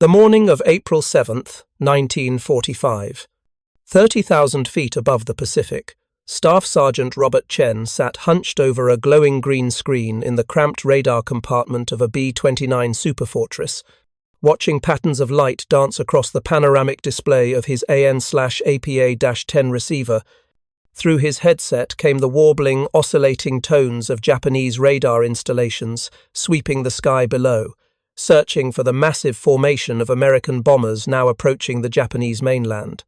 The morning of April 7th, 1945. 30,000 feet above the Pacific, Staff Sergeant Robert Chen sat hunched over a glowing green screen in the cramped radar compartment of a B-29 Superfortress, watching patterns of light dance across the panoramic display of his AN/APA-10 receiver. Through his headset came the warbling, oscillating tones of Japanese radar installations sweeping the sky below, searching for the massive formation of American bombers now approaching the Japanese mainland.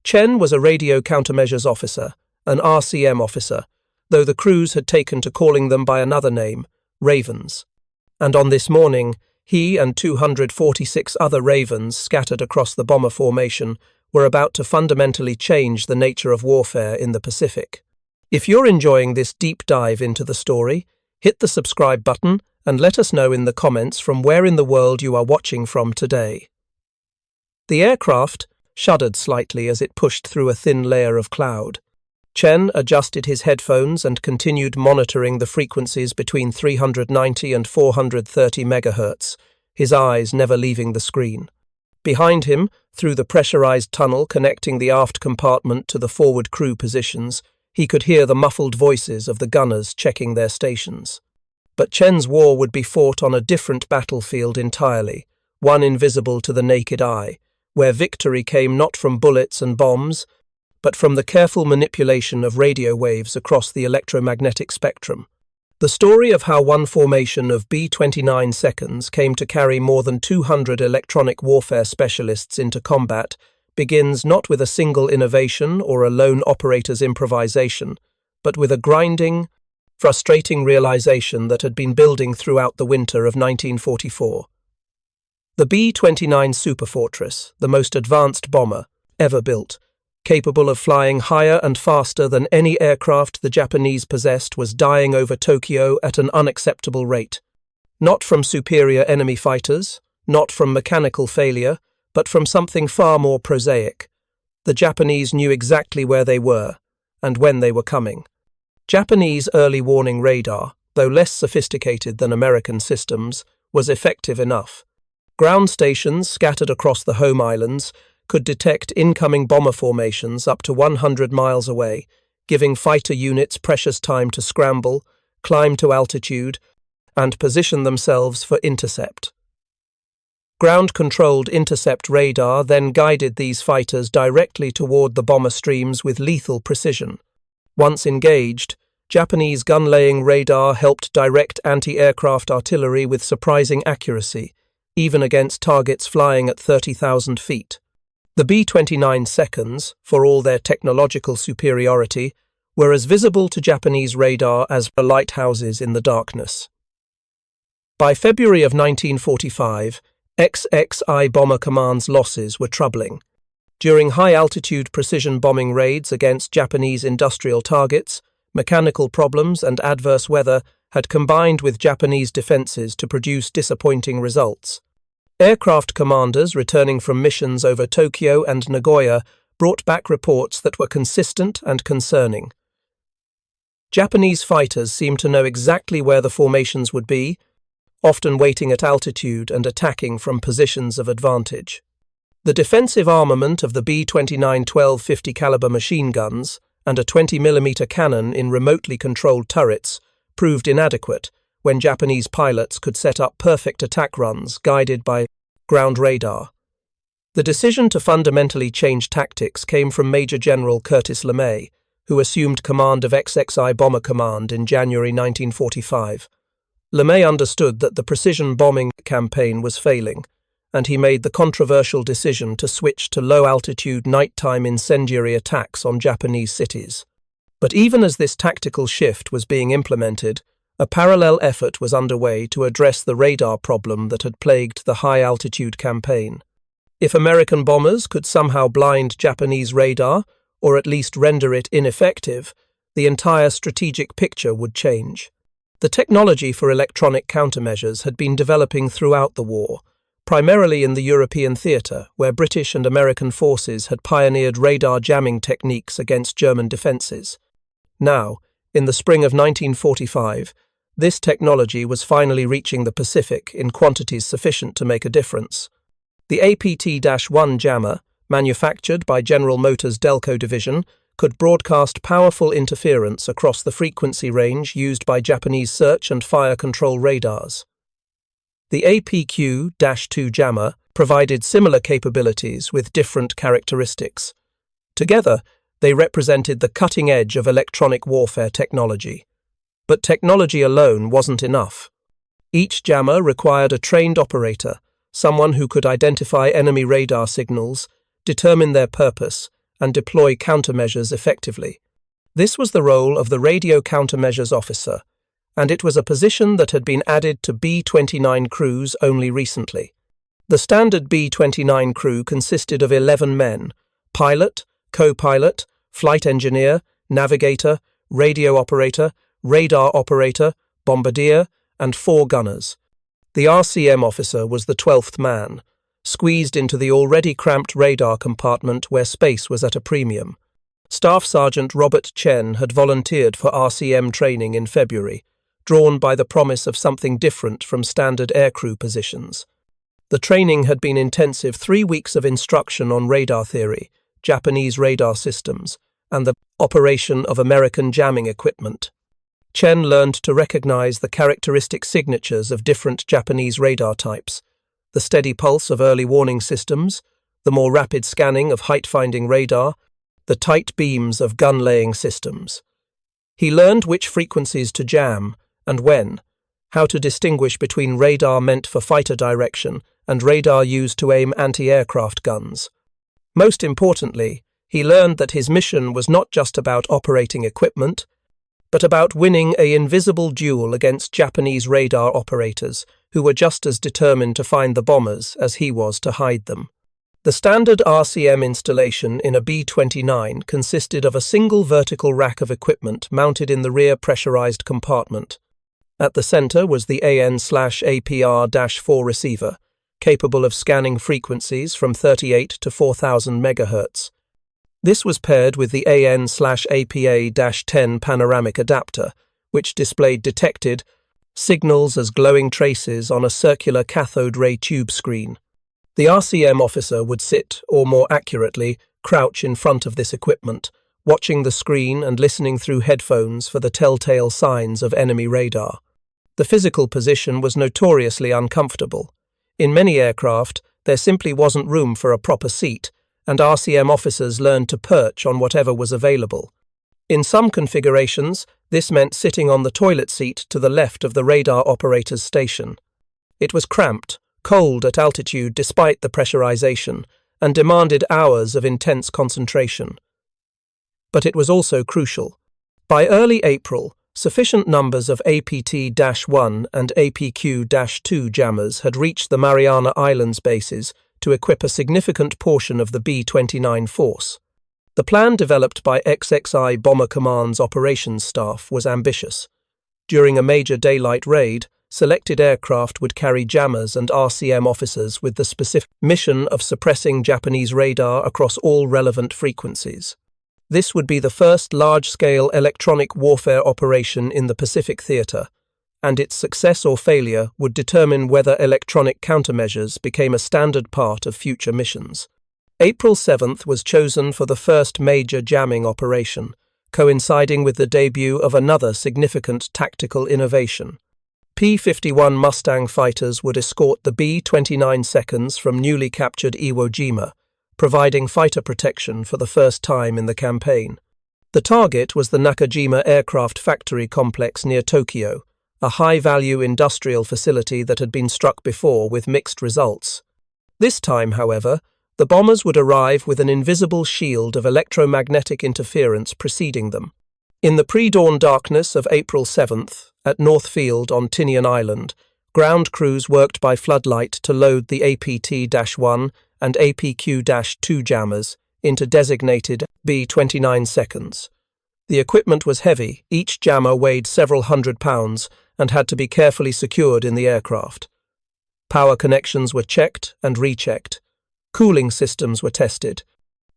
Chen was a radio countermeasures officer, an RCM officer, though the crews had taken to calling them by another name, Ravens. And on this morning, he and 246 other Ravens scattered across the bomber formation were about to fundamentally change the nature of warfare in the Pacific. If you're enjoying this deep dive into the story, hit the subscribe button and let us know in the comments from where in the world you are watching from today. The aircraft shuddered slightly as it pushed through a thin layer of cloud. Chen adjusted his headphones and continued monitoring the frequencies between 390 and 430 megahertz, his eyes never leaving the screen. Behind him, through the pressurized tunnel connecting the aft compartment to the forward crew positions, he could hear the muffled voices of the gunners checking their stations. But Chen's war would be fought on a different battlefield entirely, one invisible to the naked eye, where victory came not from bullets and bombs, but from the careful manipulation of radio waves across the electromagnetic spectrum. The story of how one formation of B-29 seconds came to carry more than 200 electronic warfare specialists into combat begins not with a single innovation or a lone operator's improvisation, but with a grinding, frustrating realization that had been building throughout the winter of 1944. The B-29 Superfortress, the most advanced bomber ever built, capable of flying higher and faster than any aircraft the Japanese possessed, was dying over Tokyo at an unacceptable rate. Not from superior enemy fighters, not from mechanical failure, but from something far more prosaic. The Japanese knew exactly where they were, and when they were coming. Japanese early warning radar, though less sophisticated than American systems, was effective enough. Ground stations scattered across the home islands could detect incoming bomber formations up to 100 miles away, giving fighter units precious time to scramble, climb to altitude, and position themselves for intercept. Ground-controlled intercept radar then guided these fighters directly toward the bomber streams with lethal precision. Once engaged, Japanese gun-laying radar helped direct anti-aircraft artillery with surprising accuracy, even against targets flying at 30,000 feet. The B-29 seconds, for all their technological superiority, were as visible to Japanese radar as lighthouses in the darkness. By February of 1945, XXI Bomber Command's losses were troubling. During high-altitude precision bombing raids against Japanese industrial targets, mechanical problems and adverse weather had combined with Japanese defenses to produce disappointing results. Aircraft commanders returning from missions over Tokyo and Nagoya brought back reports that were consistent and concerning. Japanese fighters seemed to know exactly where the formations would be, often waiting at altitude and attacking from positions of advantage. The defensive armament of the B-29 1250 caliber machine guns and a 20mm cannon in remotely controlled turrets proved inadequate when Japanese pilots could set up perfect attack runs guided by ground radar. The decision to fundamentally change tactics came from Major General Curtis LeMay, who assumed command of XXI Bomber Command in January 1945. LeMay understood that the precision bombing campaign was failing, and he made the controversial decision to switch to low-altitude nighttime incendiary attacks on Japanese cities. But even as this tactical shift was being implemented, a parallel effort was underway to address the radar problem that had plagued the high-altitude campaign. If American bombers could somehow blind Japanese radar, or at least render it ineffective, the entire strategic picture would change. The technology for electronic countermeasures had been developing throughout the war, primarily in the European theatre, where British and American forces had pioneered radar jamming techniques against German defences. Now, in the spring of 1945, this technology was finally reaching the Pacific in quantities sufficient to make a difference. The APT-1 jammer, manufactured by General Motors' Delco division, could broadcast powerful interference across the frequency range used by Japanese search and fire control radars. The APQ-2 jammer provided similar capabilities with different characteristics. Together, they represented the cutting edge of electronic warfare technology. But technology alone wasn't enough. Each jammer required a trained operator, someone who could identify enemy radar signals, determine their purpose, and deploy countermeasures effectively. This was the role of the radio countermeasures officer, and it was a position that had been added to B-29 crews only recently. The standard B-29 crew consisted of 11 men: pilot, co-pilot, flight engineer, navigator, radio operator, radar operator, bombardier, and 4 gunners. The RCM officer was the 12th man, squeezed into the already cramped radar compartment where space was at a premium. Staff Sergeant Robert Chen had volunteered for RCM training in February, drawn by the promise of something different from standard aircrew positions. The training had been intensive: 3 weeks of instruction on radar theory, Japanese radar systems, and the operation of American jamming equipment. Chen learned to recognize the characteristic signatures of different Japanese radar types, the steady pulse of early warning systems, the more rapid scanning of height-finding radar, the tight beams of gun-laying systems. He learned which frequencies to jam and when, how to distinguish between radar meant for fighter direction and radar used to aim anti-aircraft guns. Most importantly, he learned that his mission was not just about operating equipment, but about winning an invisible duel against Japanese radar operators who were just as determined to find the bombers as he was to hide them. The standard RCM installation in a B-29 consisted of a single vertical rack of equipment mounted in the rear pressurized compartment. At the center was the AN/APR-4 receiver, capable of scanning frequencies from 38 to 4000 MHz. This was paired with the AN/APA-10 panoramic adapter, which displayed detected signals as glowing traces on a circular cathode ray tube screen. The RCM officer would sit, or more accurately, crouch in front of this equipment, watching the screen and listening through headphones for the telltale signs of enemy radar. The physical position was notoriously uncomfortable. In many aircraft, there simply wasn't room for a proper seat, and RCM officers learned to perch on whatever was available. In some configurations, this meant sitting on the toilet seat to the left of the radar operator's station. It was cramped, cold at altitude despite the pressurization, and demanded hours of intense concentration. But it was also crucial. By early April, sufficient numbers of APT-1 and APQ-2 jammers had reached the Mariana Islands bases to equip a significant portion of the B-29 force. The plan developed by XXI Bomber Command's operations staff was ambitious. During a major daylight raid, selected aircraft would carry jammers and RCM officers with the specific mission of suppressing Japanese radar across all relevant frequencies. This would be the first large-scale electronic warfare operation in the Pacific Theater, and its success or failure would determine whether electronic countermeasures became a standard part of future missions. April 7th was chosen for the first major jamming operation, coinciding with the debut of another significant tactical innovation. P-51 Mustang fighters would escort the B-29 seconds from newly captured Iwo Jima, providing fighter protection for the first time in the campaign. The target was the Nakajima Aircraft Factory complex near Tokyo, a high-value industrial facility that had been struck before with mixed results. This time, however, the bombers would arrive with an invisible shield of electromagnetic interference preceding them. In the pre-dawn darkness of April 7th, at North Field on Tinian Island, ground crews worked by floodlight to load the APT-1 and APQ-2 jammers into designated B-29 seconds. The equipment was heavy, each jammer weighed several hundred pounds and had to be carefully secured in the aircraft. Power connections were checked and rechecked. Cooling systems were tested.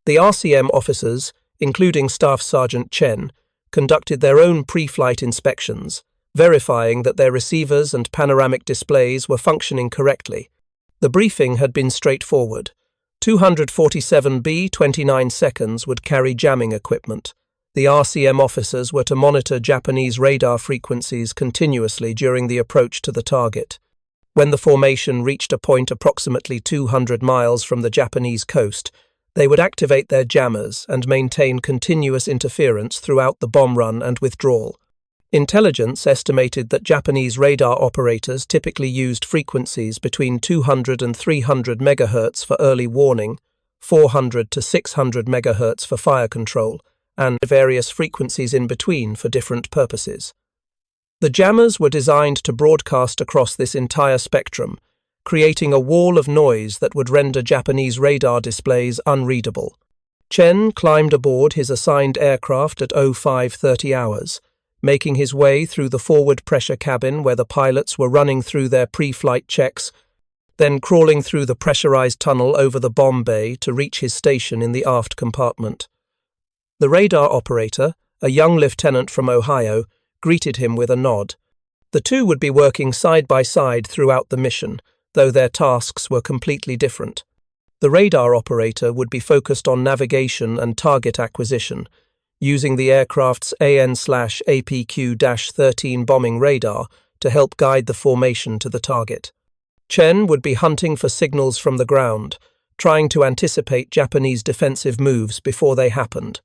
The RCM officers, including Staff Sergeant Chen, conducted their own pre-flight inspections, verifying that their receivers and panoramic displays were functioning correctly. The briefing had been straightforward. 247 B-29 seconds would carry jamming equipment. The RCM officers were to monitor Japanese radar frequencies continuously during the approach to the target. When the formation reached a point approximately 200 miles from the Japanese coast, they would activate their jammers and maintain continuous interference throughout the bomb run and withdrawal. Intelligence estimated that Japanese radar operators typically used frequencies between 200 and 300 MHz for early warning, 400 to 600 MHz for fire control, and various frequencies in between for different purposes. The jammers were designed to broadcast across this entire spectrum, creating a wall of noise that would render Japanese radar displays unreadable. Chen climbed aboard his assigned aircraft at 05:30 hours, making his way through the forward pressure cabin where the pilots were running through their pre-flight checks, then crawling through the pressurized tunnel over the bomb bay to reach his station in the aft compartment. The radar operator, a young lieutenant from Ohio, greeted him with a nod. The two would be working side by side throughout the mission, though their tasks were completely different. The radar operator would be focused on navigation and target acquisition, using the aircraft's AN/APQ-13 bombing radar to help guide the formation to the target. Chen would be hunting for signals from the ground, trying to anticipate Japanese defensive moves before they happened.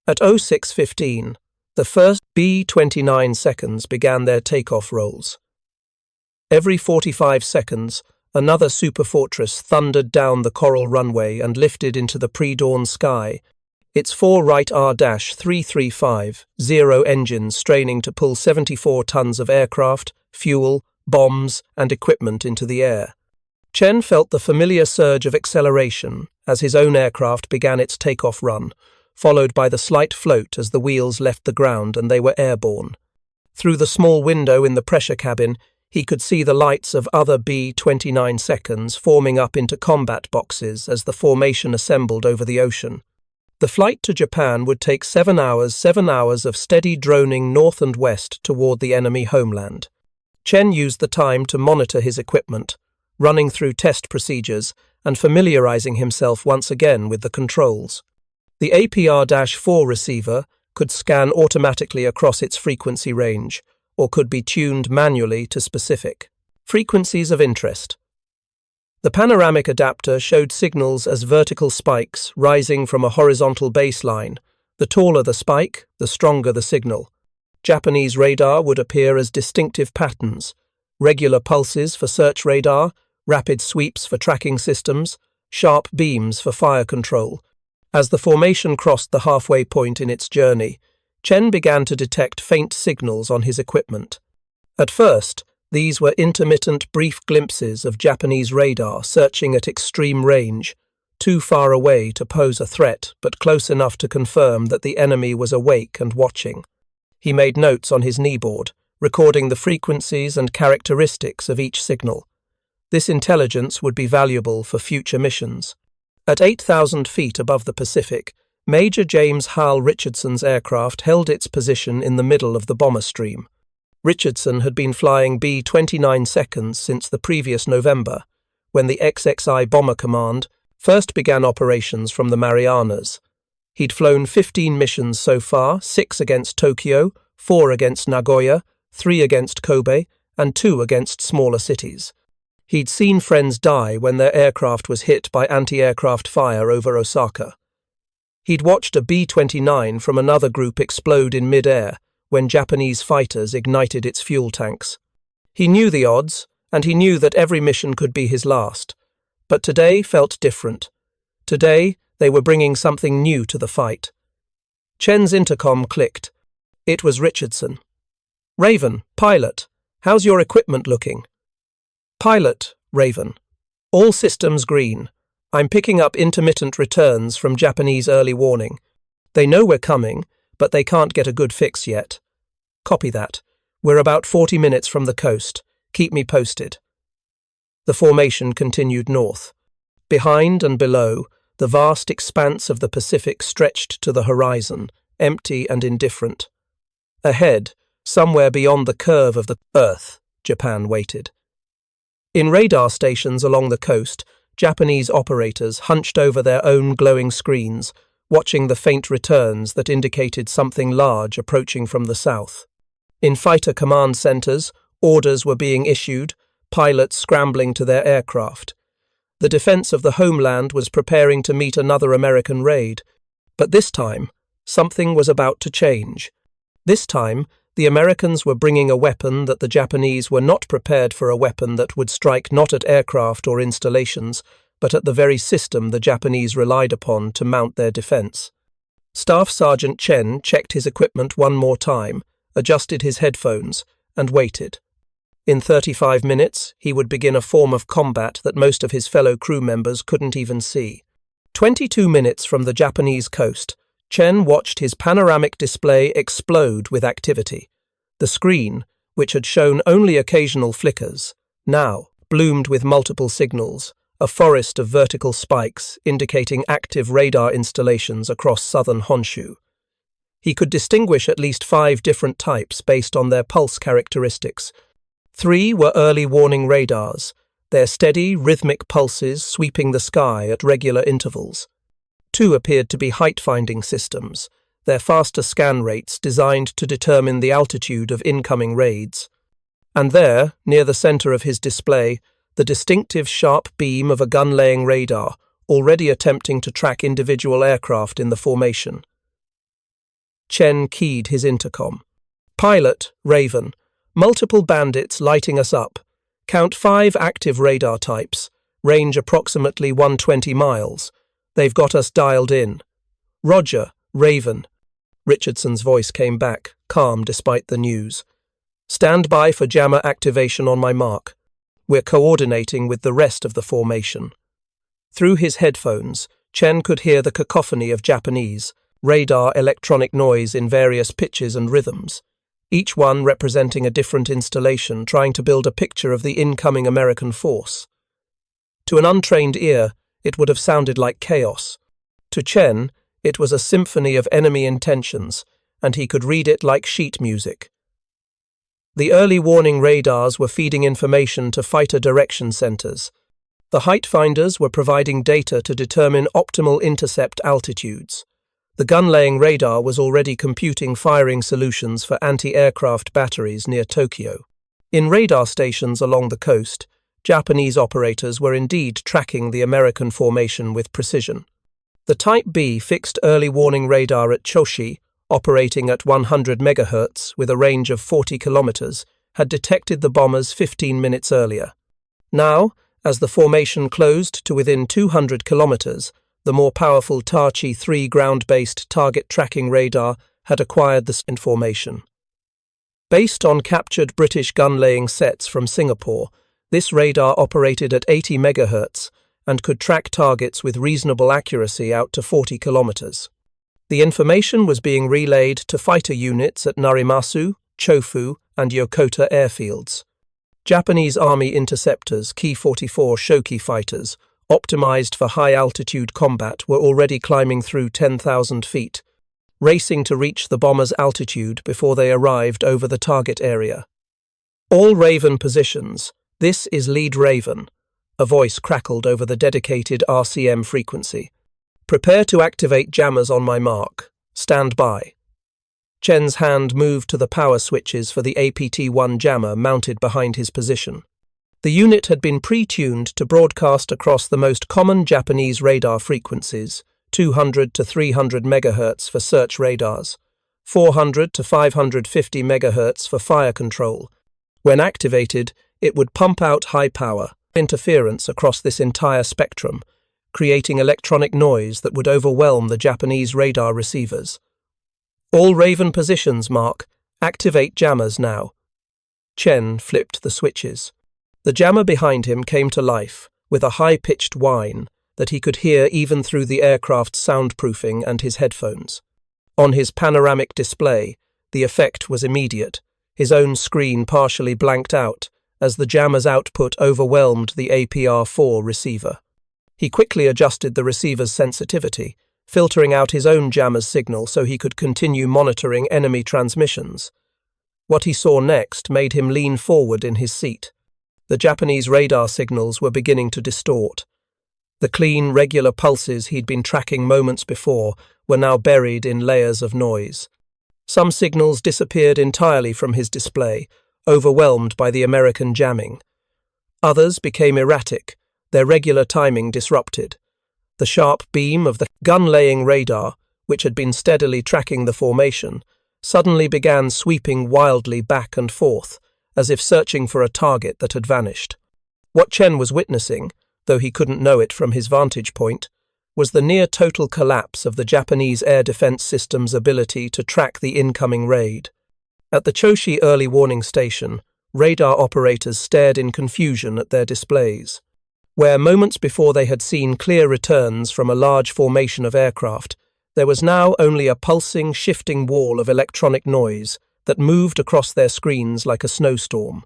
At 06:15, the first B-29 seconds began their takeoff rolls. Every 45 seconds, another Superfortress thundered down the coral runway and lifted into the pre-dawn sky, its four right R-335-0 engines straining to pull 74 tons of aircraft, fuel, bombs, and equipment into the air. Chen felt the familiar surge of acceleration as his own aircraft began its takeoff run, followed by the slight float as the wheels left the ground and they were airborne. Through the small window in the pressure cabin, he could see the lights of other B-29 seconds forming up into combat boxes as the formation assembled over the ocean. The flight to Japan would take 7 hours of steady droning north and west toward the enemy homeland. Chen used the time to monitor his equipment, running through test procedures and familiarizing himself once again with the controls. The APR-4 receiver could scan automatically across its frequency range, or could be tuned manually to specific frequencies of interest. The panoramic adapter showed signals as vertical spikes rising from a horizontal baseline. The taller the spike, the stronger the signal. Japanese radar would appear as distinctive patterns: regular pulses for search radar, rapid sweeps for tracking systems, sharp beams for fire control. As the formation crossed the halfway point in its journey, Chen began to detect faint signals on his equipment. At first, these were intermittent brief glimpses of Japanese radar searching at extreme range, too far away to pose a threat but close enough to confirm that the enemy was awake and watching. He made notes on his kneeboard, recording the frequencies and characteristics of each signal. This intelligence would be valuable for future missions. At 8,000 feet above the Pacific, Major James Hal Richardson's aircraft held its position in the middle of the bomber stream. Richardson had been flying B-29 seconds since the previous November, when the XXI Bomber Command first began operations from the Marianas. He'd flown 15 missions so far, 6 against Tokyo, 4 against Nagoya, 3 against Kobe, and 2 against smaller cities. He'd seen friends die when their aircraft was hit by anti-aircraft fire over Osaka. He'd watched a B-29 from another group explode in mid-air when Japanese fighters ignited its fuel tanks. He knew the odds, and he knew that every mission could be his last. But today felt different. Today, they were bringing something new to the fight. Chen's intercom clicked. It was Richardson. "Raven, pilot, how's your equipment looking?" "Pilot, Raven. All systems green. I'm picking up intermittent returns from Japanese early warning. They know we're coming, but they can't get a good fix yet." "Copy that. We're about 40 minutes from the coast. Keep me posted." The formation continued north. Behind and below, the vast expanse of the Pacific stretched to the horizon, empty and indifferent. Ahead, somewhere beyond the curve of the Earth, Japan waited. In radar stations along the coast, Japanese operators hunched over their own glowing screens, watching the faint returns that indicated something large approaching from the south. In fighter command centers, orders were being issued, pilots scrambling to their aircraft. The defense of the homeland was preparing to meet another American raid. But this time, something was about to change. This time, the Americans were bringing a weapon that the Japanese were not prepared for, a weapon that would strike not at aircraft or installations, but at the very system the Japanese relied upon to mount their defense. Staff Sergeant Chen checked his equipment one more time, adjusted his headphones, and waited. In 35 minutes, he would begin a form of combat that most of his fellow crew members couldn't even see. 22 minutes from the Japanese coast, Chen watched his panoramic display explode with activity. The screen, which had shown only occasional flickers, now bloomed with multiple signals, a forest of vertical spikes indicating active radar installations across southern Honshu. He could distinguish at least 5 different types based on their pulse characteristics. 3 were early warning radars, their steady, rhythmic pulses sweeping the sky at regular intervals. 2 appeared to be height-finding systems, their faster scan rates designed to determine the altitude of incoming raids. And there, near the center of his display, the distinctive sharp beam of a gun-laying radar, already attempting to track individual aircraft in the formation. Chen keyed his intercom. "Pilot, Raven. Multiple bandits lighting us up. Count 5 active radar types. Range approximately 120 miles. They've got us dialed in." "Roger, Raven." Richardson's voice came back, calm despite the news. "Stand by for jammer activation on my mark. We're coordinating with the rest of the formation." Through his headphones, Chen could hear the cacophony of Japanese, radar electronic noise in various pitches and rhythms, each one representing a different installation trying to build a picture of the incoming American force. To an untrained ear, it would have sounded like chaos. To Chen, it was a symphony of enemy intentions, and he could read it like sheet music. The early warning radars were feeding information to fighter direction centers. The height finders were providing data to determine optimal intercept altitudes. The gun-laying radar was already computing firing solutions for anti-aircraft batteries near Tokyo. In radar stations along the coast, Japanese operators were indeed tracking the American formation with precision. The Type B fixed early warning radar at Choshi, operating at 100 MHz with a range of 40 kilometers, had detected the bombers 15 minutes earlier. Now, as the formation closed to within 200 kilometers, the more powerful Tachi 3 ground-based target tracking radar had acquired this information. Based on captured British gun-laying sets from Singapore, this radar operated at 80 MHz and could track targets with reasonable accuracy out to 40 kilometers. The information was being relayed to fighter units at Narimasu, Chofu, and Yokota airfields. Japanese Army interceptors, Ki-44 Shoki fighters, optimized for high-altitude combat, were already climbing through 10,000 feet, racing to reach the bombers' altitude before they arrived over the target area. "All Raven positions. This is Lead Raven," a voice crackled over the dedicated RCM frequency. "Prepare to activate jammers on my mark. Stand by." Chen's hand moved to the power switches for the APT-1 jammer mounted behind his position. The unit had been pre-tuned to broadcast across the most common Japanese radar frequencies, 200 to 300 MHz for search radars, 400 to 550 MHz for fire control. When activated, it would pump out high-power interference across this entire spectrum, creating electronic noise that would overwhelm the Japanese radar receivers. "All Raven positions, Mark. Activate jammers now." Chen flipped the switches. The jammer behind him came to life, with a high-pitched whine that he could hear even through the aircraft's soundproofing and his headphones. On his panoramic display, the effect was immediate, his own screen partially blanked out as the jammer's output overwhelmed the APR-4 receiver. He quickly adjusted the receiver's sensitivity, filtering out his own jammer's signal so he could continue monitoring enemy transmissions. What he saw next made him lean forward in his seat. The Japanese radar signals were beginning to distort. The clean, regular pulses he'd been tracking moments before were now buried in layers of noise. Some signals disappeared entirely from his display, overwhelmed by the American jamming. Others became erratic, their regular timing disrupted. The sharp beam of the gun-laying radar, which had been steadily tracking the formation, suddenly began sweeping wildly back and forth, as if searching for a target that had vanished. What Chen was witnessing, though he couldn't know it from his vantage point, was the near-total collapse of the Japanese air defense system's ability to track the incoming raid. At the Choshi early warning station, radar operators stared in confusion at their displays. Where moments before they had seen clear returns from a large formation of aircraft, there was now only a pulsing, shifting wall of electronic noise that moved across their screens like a snowstorm.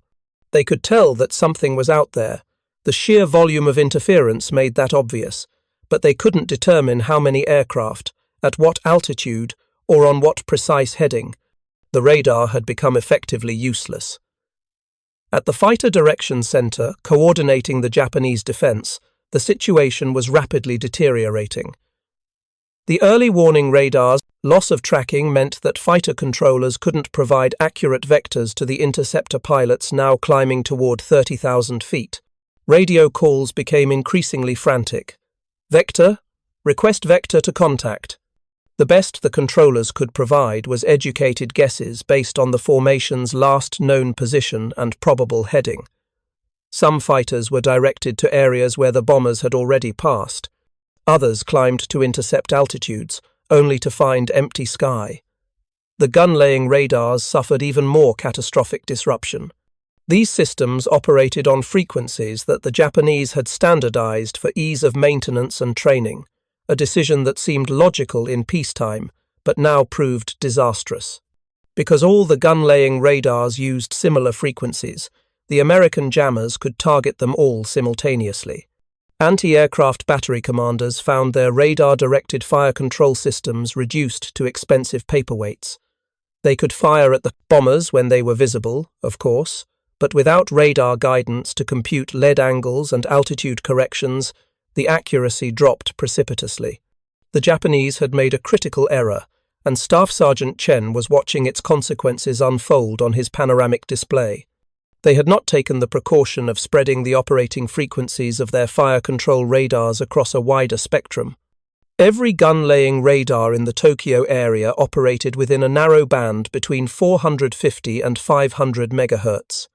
They could tell that something was out there. The sheer volume of interference made that obvious, but they couldn't determine how many aircraft, at what altitude, or on what precise heading. The radar had become effectively useless. At the Fighter Direction Center, coordinating the Japanese defense, the situation was rapidly deteriorating. The early warning radar's loss of tracking meant that fighter controllers couldn't provide accurate vectors to the interceptor pilots now climbing toward 30,000 feet. Radio calls became increasingly frantic. Vector, request vector to contact. The best the controllers could provide was educated guesses based on the formation's last known position and probable heading. Some fighters were directed to areas where the bombers had already passed. Others climbed to intercept altitudes, only to find empty sky. The gun-laying radars suffered even more catastrophic disruption. These systems operated on frequencies that the Japanese had standardized for ease of maintenance and training, a decision that seemed logical in peacetime, but now proved disastrous. Because all the gun-laying radars used similar frequencies, the American jammers could target them all simultaneously. Anti-aircraft battery commanders found their radar-directed fire control systems reduced to expensive paperweights. They could fire at the bombers when they were visible, of course, but without radar guidance to compute lead angles and altitude corrections, the accuracy dropped precipitously. The Japanese had made a critical error, and Staff Sergeant Chen was watching its consequences unfold on his panoramic display. They had not taken the precaution of spreading the operating frequencies of their fire control radars across a wider spectrum. Every gun-laying radar in the Tokyo area operated within a narrow band between 450 and 500 MHz.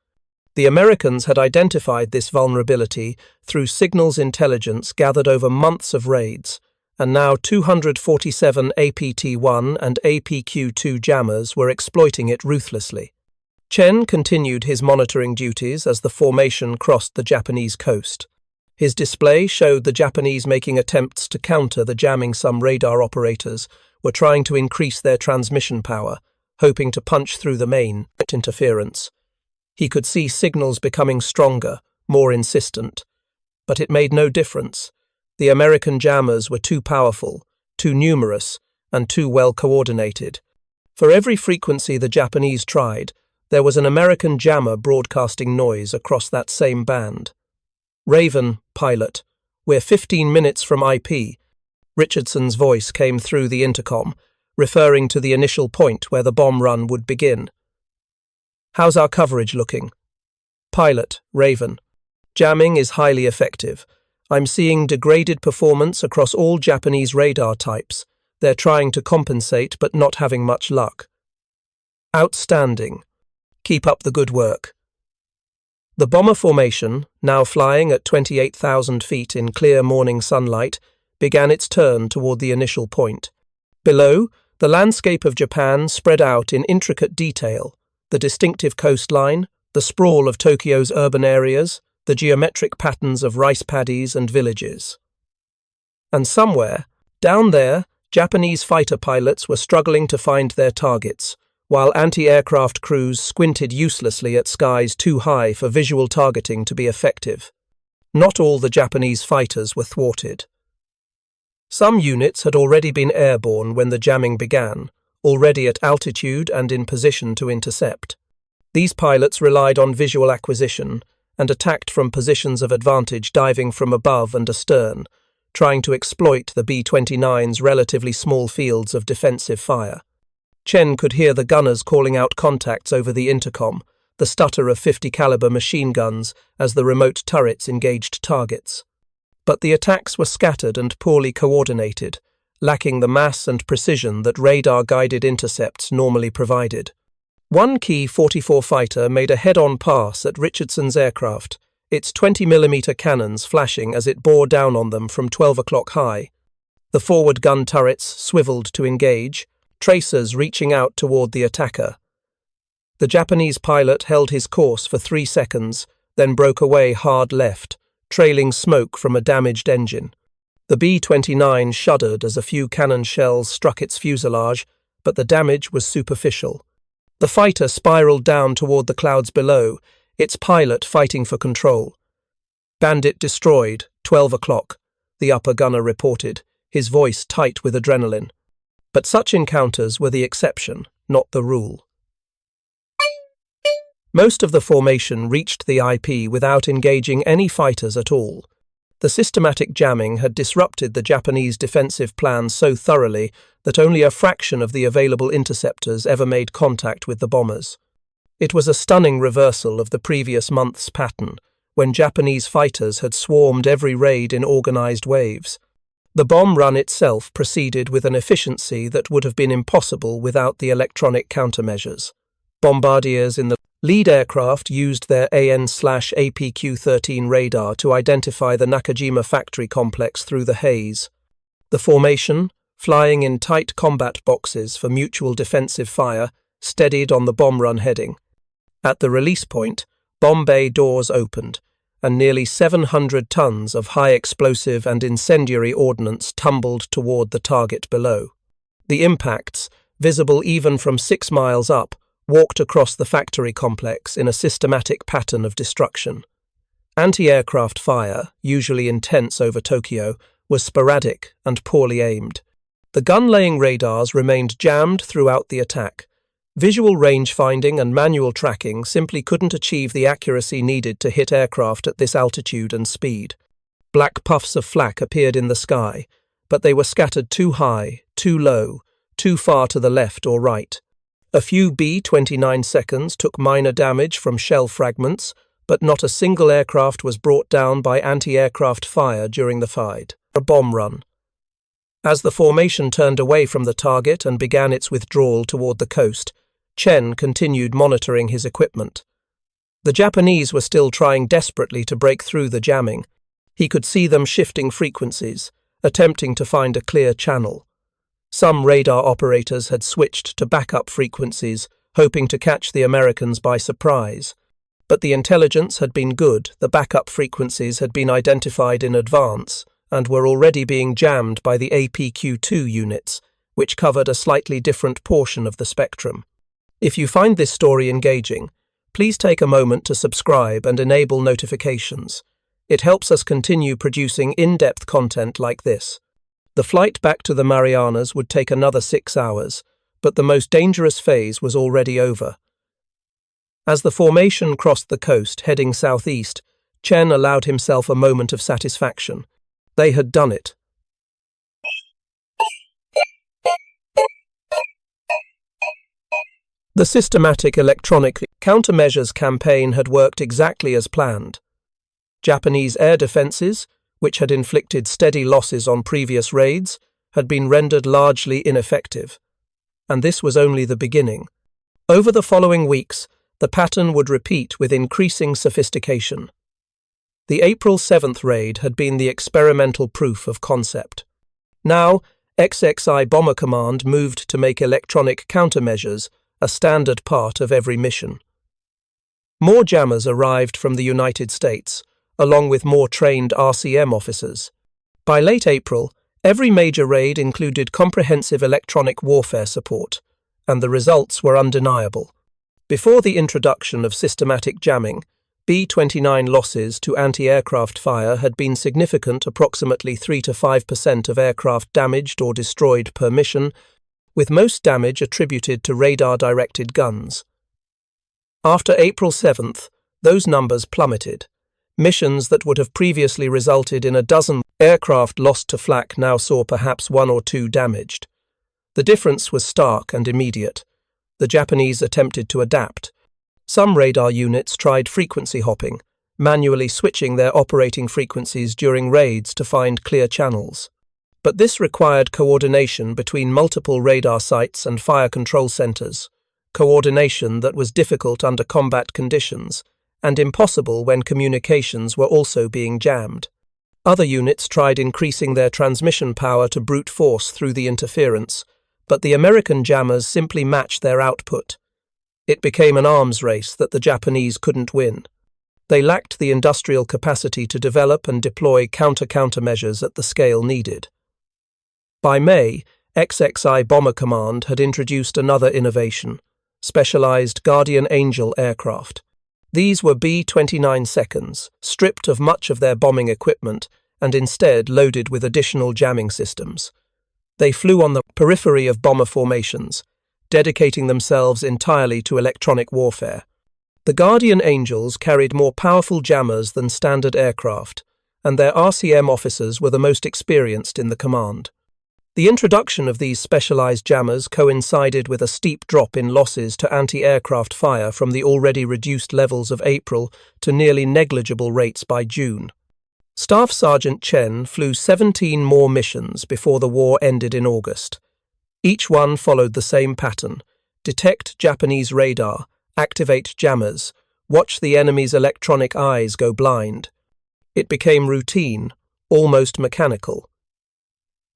The Americans had identified this vulnerability through signals intelligence gathered over months of raids, and now 247 APT-1 and APQ-2 jammers were exploiting it ruthlessly. Chen continued his monitoring duties as the formation crossed the Japanese coast. His display showed the Japanese making attempts to counter the jamming. Some radar operators were trying to increase their transmission power, hoping to punch through the main interference. He could see signals becoming stronger, more insistent. But it made no difference. The American jammers were too powerful, too numerous, and too well coordinated. For every frequency the Japanese tried, there was an American jammer broadcasting noise across that same band. "Raven, pilot, we're 15 minutes from IP." Richardson's voice came through the intercom, referring to the initial point where the bomb run would begin. "How's our coverage looking?" "Pilot, Raven. Jamming is highly effective. I'm seeing degraded performance across all Japanese radar types. They're trying to compensate but not having much luck." "Outstanding. Keep up the good work." The bomber formation, now flying at 28,000 feet in clear morning sunlight, began its turn toward the initial point. Below, the landscape of Japan spread out in intricate detail, the distinctive coastline, the sprawl of Tokyo's urban areas, the geometric patterns of rice paddies and villages. And somewhere, down there, Japanese fighter pilots were struggling to find their targets, while anti-aircraft crews squinted uselessly at skies too high for visual targeting to be effective. Not all the Japanese fighters were thwarted. Some units had already been airborne when the jamming began, already at altitude and in position to intercept. These pilots relied on visual acquisition, and attacked from positions of advantage, diving from above and astern, trying to exploit the B-29's relatively small fields of defensive fire. Chen could hear the gunners calling out contacts over the intercom, the stutter of 50-caliber machine guns as the remote turrets engaged targets. But the attacks were scattered and poorly coordinated, lacking the mass and precision that radar-guided intercepts normally provided. One key 44 fighter made a head-on pass at Richardson's aircraft, its 20mm cannons flashing as it bore down on them from 12 o'clock high. The forward gun turrets swiveled to engage, tracers reaching out toward the attacker. The Japanese pilot held his course for 3 seconds, then broke away hard left, trailing smoke from a damaged engine. The B-29 shuddered as a few cannon shells struck its fuselage, but the damage was superficial. The fighter spiraled down toward the clouds below, its pilot fighting for control. "Bandit destroyed, 12 o'clock, the upper gunner reported, his voice tight with adrenaline. But such encounters were the exception, not the rule. Most of the formation reached the IP without engaging any fighters at all. The systematic jamming had disrupted the Japanese defensive plan so thoroughly that only a fraction of the available interceptors ever made contact with the bombers. It was a stunning reversal of the previous month's pattern, when Japanese fighters had swarmed every raid in organized waves. The bomb run itself proceeded with an efficiency that would have been impossible without the electronic countermeasures. Bombardiers in the lead aircraft used their AN/APQ-13 radar to identify the Nakajima factory complex through the haze. The formation, flying in tight combat boxes for mutual defensive fire, steadied on the bomb run heading. At the release point, bomb bay doors opened, and nearly 700 tons of high explosive and incendiary ordnance tumbled toward the target below. The impacts, visible even from 6 miles up, walked across the factory complex in a systematic pattern of destruction. Anti-aircraft fire, usually intense over Tokyo, was sporadic and poorly aimed. The gun-laying radars remained jammed throughout the attack. Visual range finding and manual tracking simply couldn't achieve the accuracy needed to hit aircraft at this altitude and speed. Black puffs of flak appeared in the sky, but they were scattered too high, too low, too far to the left or right. A few B-29 seconds took minor damage from shell fragments, but not a single aircraft was brought down by anti-aircraft fire during the fight. A bomb run. As the formation turned away from the target and began its withdrawal toward the coast, Chen continued monitoring his equipment. The Japanese were still trying desperately to break through the jamming. He could see them shifting frequencies, attempting to find a clear channel. Some radar operators had switched to backup frequencies, hoping to catch the Americans by surprise. But the intelligence had been good, the backup frequencies had been identified in advance, and were already being jammed by the APQ-2 units, which covered a slightly different portion of the spectrum. If you find this story engaging, please take a moment to subscribe and enable notifications. It helps us continue producing in-depth content like this. The flight back to the Marianas would take another 6 hours, but the most dangerous phase was already over. As the formation crossed the coast, heading southeast, Chen allowed himself a moment of satisfaction. They had done it. The systematic electronic countermeasures campaign had worked exactly as planned. Japanese air defenses, which had inflicted steady losses on previous raids, had been rendered largely ineffective. And this was only the beginning. Over the following weeks, the pattern would repeat with increasing sophistication. The April 7th raid had been the experimental proof of concept. Now, XXI Bomber Command moved to make electronic countermeasures a standard part of every mission. More jammers arrived from the United States, along with more trained RCM officers. By late April, every major raid included comprehensive electronic warfare support, and the results were undeniable. Before the introduction of systematic jamming, B-29 losses to anti-aircraft fire had been significant, approximately 3 to 5% of aircraft damaged or destroyed per mission, with most damage attributed to radar-directed guns. After April 7th, those numbers plummeted. Missions that would have previously resulted in a dozen aircraft lost to flak now saw perhaps one or two damaged. The difference was stark and immediate. The Japanese attempted to adapt. Some radar units tried frequency hopping, manually switching their operating frequencies during raids to find clear channels. But this required coordination between multiple radar sites and fire control centers, coordination that was difficult under combat conditions and impossible when communications were also being jammed. Other units tried increasing their transmission power to brute force through the interference, but the American jammers simply matched their output. It became an arms race that the Japanese couldn't win. They lacked the industrial capacity to develop and deploy countermeasures at the scale needed. By May, XXI Bomber Command had introduced another innovation: specialized Guardian Angel aircraft. These were B-29 seconds, stripped of much of their bombing equipment and instead loaded with additional jamming systems. They flew on the periphery of bomber formations, dedicating themselves entirely to electronic warfare. The Guardian Angels carried more powerful jammers than standard aircraft, and their RCM officers were the most experienced in the command. The introduction of these specialized jammers coincided with a steep drop in losses to anti-aircraft fire from the already reduced levels of April to nearly negligible rates by June. Staff Sergeant Chen flew 17 more missions before the war ended in August. Each one followed the same pattern: detect Japanese radar, activate jammers, watch the enemy's electronic eyes go blind. It became routine, almost mechanical.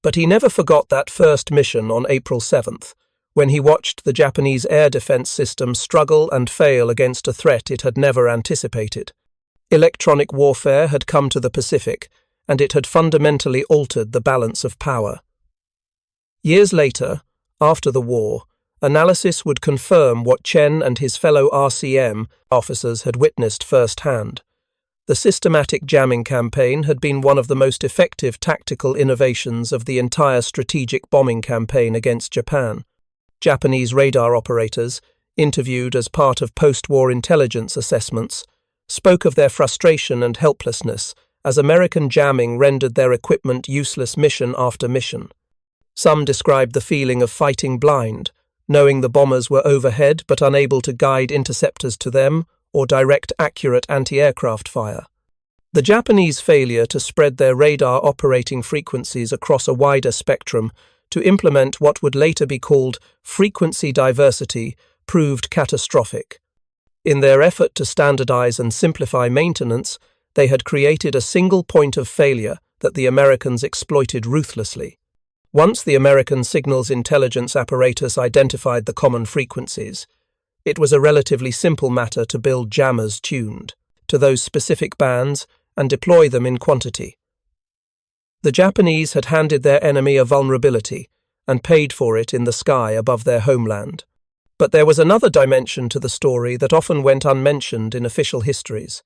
But he never forgot that first mission on April 7th, when he watched the Japanese air defense system struggle and fail against a threat it had never anticipated. Electronic warfare had come to the Pacific, and it had fundamentally altered the balance of power. Years later, after the war, analysis would confirm what Chen and his fellow RCM officers had witnessed firsthand. The systematic jamming campaign had been one of the most effective tactical innovations of the entire strategic bombing campaign against Japan. Japanese radar operators, interviewed as part of post-war intelligence assessments, spoke of their frustration and helplessness as American jamming rendered their equipment useless mission after mission. Some described the feeling of fighting blind, knowing the bombers were overhead but unable to guide interceptors to them or direct accurate anti-aircraft fire. The Japanese failure to spread their radar operating frequencies across a wider spectrum to implement what would later be called frequency diversity proved catastrophic. In their effort to standardize and simplify maintenance, they had created a single point of failure that the Americans exploited ruthlessly. Once the American signals intelligence apparatus identified the common frequencies, it was a relatively simple matter to build jammers tuned to those specific bands and deploy them in quantity. The Japanese had handed their enemy a vulnerability and paid for it in the sky above their homeland. But there was another dimension to the story that often went unmentioned in official histories.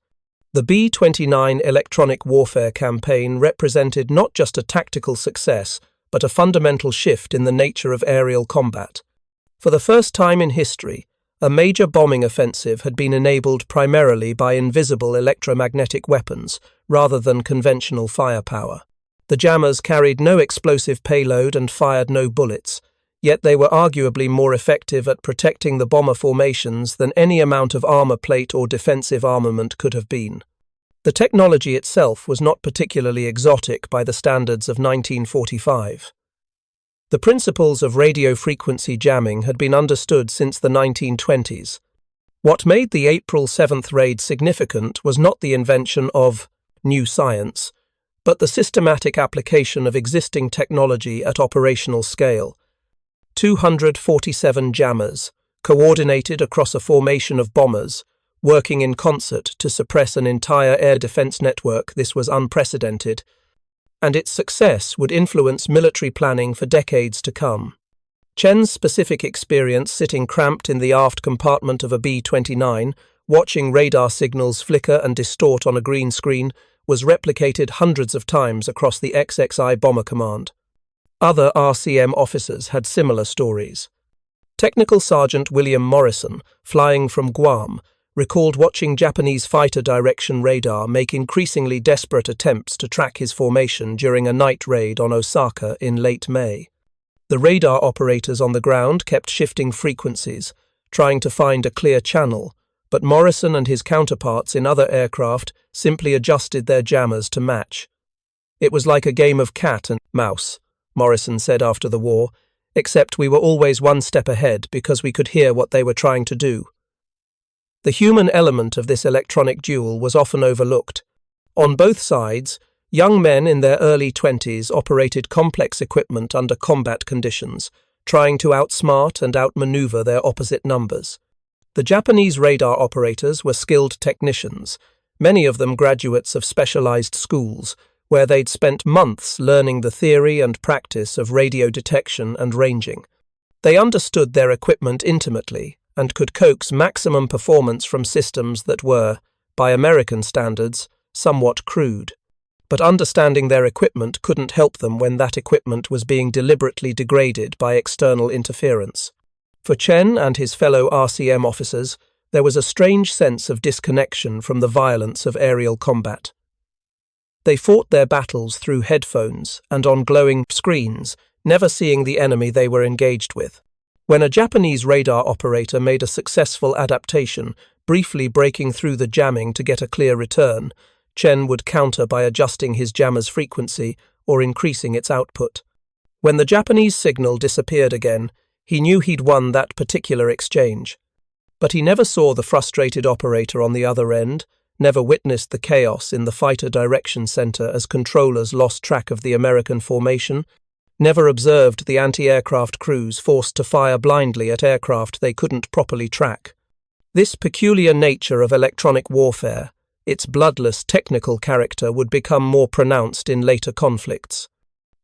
The B-29 electronic warfare campaign represented not just a tactical success, but a fundamental shift in the nature of aerial combat. For the first time in history, a major bombing offensive had been enabled primarily by invisible electromagnetic weapons rather than conventional firepower. The jammers carried no explosive payload and fired no bullets, yet they were arguably more effective at protecting the bomber formations than any amount of armor plate or defensive armament could have been. The technology itself was not particularly exotic by the standards of 1945. The principles of radio frequency jamming had been understood since the 1920s. What made the April 7th raid significant was not the invention of new science, but the systematic application of existing technology at operational scale. 247 jammers, coordinated across a formation of bombers, working in concert to suppress an entire air defense network. This was unprecedented, and its success would influence military planning for decades to come. Chen's specific experience sitting cramped in the aft compartment of a B-29, watching radar signals flicker and distort on a green screen, was replicated hundreds of times across the XXI Bomber Command. Other RCM officers had similar stories. Technical Sergeant William Morrison, flying from Guam, recalled watching Japanese fighter direction radar make increasingly desperate attempts to track his formation during a night raid on Osaka in late May. The radar operators on the ground kept shifting frequencies, trying to find a clear channel, but Morrison and his counterparts in other aircraft simply adjusted their jammers to match. "It was like a game of cat and mouse," Morrison said after the war, "except we were always one step ahead because we could hear what they were trying to do." The human element of this electronic duel was often overlooked. On both sides, young men in their early 20s operated complex equipment under combat conditions, trying to outsmart and outmaneuver their opposite numbers. The Japanese radar operators were skilled technicians, many of them graduates of specialized schools, where they'd spent months learning the theory and practice of radio detection and ranging. They understood their equipment intimately and could coax maximum performance from systems that were, by American standards, somewhat crude. But understanding their equipment couldn't help them when that equipment was being deliberately degraded by external interference. For Chen and his fellow RCM officers, there was a strange sense of disconnection from the violence of aerial combat. They fought their battles through headphones and on glowing screens, never seeing the enemy they were engaged with. When a Japanese radar operator made a successful adaptation, briefly breaking through the jamming to get a clear return, Chen would counter by adjusting his jammer's frequency or increasing its output. When the Japanese signal disappeared again, he knew he'd won that particular exchange. But he never saw the frustrated operator on the other end, never witnessed the chaos in the fighter direction center as controllers lost track of the American formation, never observed the anti-aircraft crews forced to fire blindly at aircraft they couldn't properly track. This peculiar nature of electronic warfare, its bloodless technical character, would become more pronounced in later conflicts.